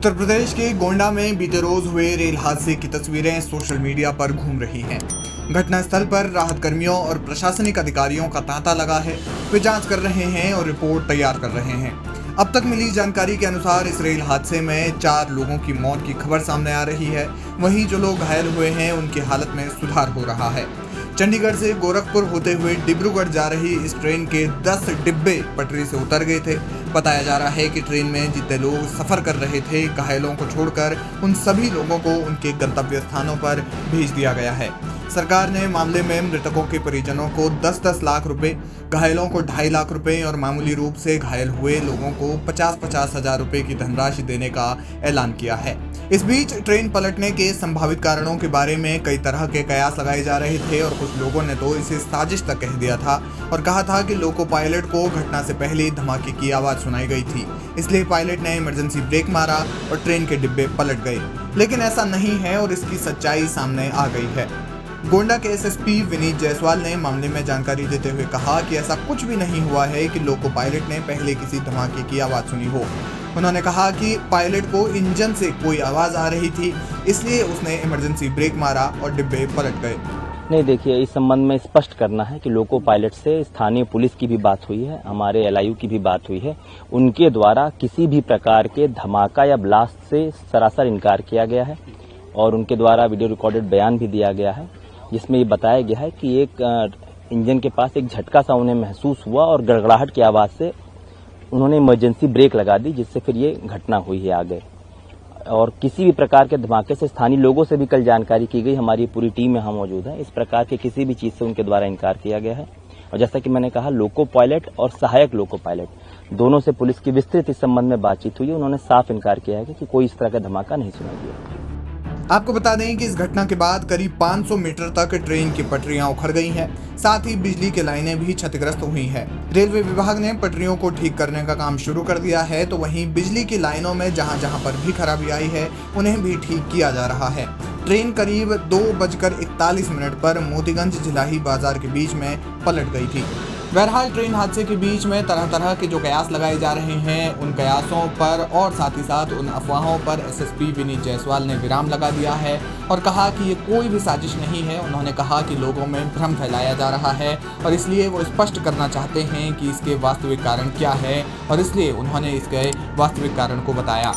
उत्तर प्रदेश के गोंडा में बीते रोज हुए रेल हादसे की तस्वीरें सोशल मीडिया पर घूम रही हैं। घटनास्थल पर राहत कर्मियों और प्रशासनिक अधिकारियों का तांता लगा है। वे जांच कर रहे हैं और रिपोर्ट तैयार कर रहे हैं। अब तक मिली जानकारी के अनुसार इस रेल हादसे में 4 लोगों की मौत की खबर सामने आ रही है। वहीं जो लोग घायल हुए हैं उनकी हालत में सुधार हो रहा है। चंडीगढ़ से गोरखपुर होते हुए डिब्रूगढ़ जा रही इस ट्रेन के 10 डिब्बे पटरी से उतर गए थे। बताया जा रहा है कि ट्रेन में जितने लोग सफर कर रहे थे, घायलों को छोड़कर उन सभी लोगों को उनके गंतव्य स्थानों पर भेज दिया गया है। सरकार ने मामले में मृतकों के परिजनों को 10-10 लाख रुपए, घायलों को 2.5 लाख रुपए और मामूली रूप से घायल हुए लोगों को 50-50 हजार रुपए की धनराशि देने का ऐलान किया है। इस बीच ट्रेन पलटने के संभावित कारणों के बारे में कई तरह के कयास लगाए जा रहे थे और कुछ लोगों ने तो इसे साजिश तक कह दिया था और कहा था कि लोको पायलट को घटना से पहले धमाके की आवाज सुनाई गई थी, इसलिए पायलट ने इमरजेंसी ब्रेक मारा और ट्रेन के डिब्बे पलट गए। लेकिन ऐसा नहीं है और इसकी सच्चाई सामने आ गई है। गोंडा के एसएसपी विनीत जायसवाल ने मामले में जानकारी देते हुए कहा कि ऐसा कुछ भी नहीं हुआ है कि लोको पायलट ने पहले किसी धमाके की आवाज सुनी हो। उन्होंने कहा कि पायलट को इंजन से कोई आवाज आ रही थी, इसलिए उसने इमरजेंसी ब्रेक मारा और डिब्बे पलट गए। नहीं, देखिए, इस संबंध में स्पष्ट करना है कि लोको पायलट से स्थानीय पुलिस की भी बात हुई है, हमारे एलआईयू की भी बात हुई है। उनके द्वारा किसी भी प्रकार के धमाका या ब्लास्ट से सरासर इनकार किया गया है और उनके द्वारा वीडियो रिकॉर्डेड बयान भी दिया गया है, जिसमें ये बताया गया है कि एक इंजन के पास एक झटका सा उन्हें महसूस हुआ और गड़गड़ाहट की आवाज से उन्होंने इमरजेंसी ब्रेक लगा दी, जिससे फिर ये घटना हुई है आगे। और किसी भी प्रकार के धमाके से स्थानीय लोगों से भी कल जानकारी की गई, हमारी पूरी टीम यहाँ मौजूद है। इस प्रकार के किसी भी चीज से उनके द्वारा इनकार किया गया है और जैसा कि मैंने कहा, लोको पायलट और सहायक लोको पायलट दोनों से पुलिस की विस्तृत इस संबंध में बातचीत हुई है। उन्होंने साफ इनकार किया है कि कोई इस तरह का धमाका नहीं सुनाई दिया। आपको बता दें कि इस घटना के बाद करीब 500 मीटर तक ट्रेन की पटरियां उखड़ गई हैं, साथ ही बिजली की लाइनें भी क्षतिग्रस्त हुई हैं। रेलवे विभाग ने पटरियों को ठीक करने का काम शुरू कर दिया है, तो वहीं बिजली की लाइनों में जहां पर भी खराबी आई है उन्हें भी ठीक किया जा रहा है। ट्रेन करीब 2:41 पर मोतीगंज जिलाही बाजार के बीच में पलट गई थी। बहरहाल ट्रेन हादसे के बीच में तरह तरह के जो कयास लगाए जा रहे हैं, उन कयासों पर और साथ ही साथ उन अफवाहों पर एसएसपी विनीत जायसवाल ने विराम लगा दिया है और कहा कि ये कोई भी साजिश नहीं है। उन्होंने कहा कि लोगों में भ्रम फैलाया जा रहा है और इसलिए वो स्पष्ट करना चाहते हैं कि इसके वास्तविक कारण क्या है और इसलिए उन्होंने इसके वास्तविक कारण को बताया।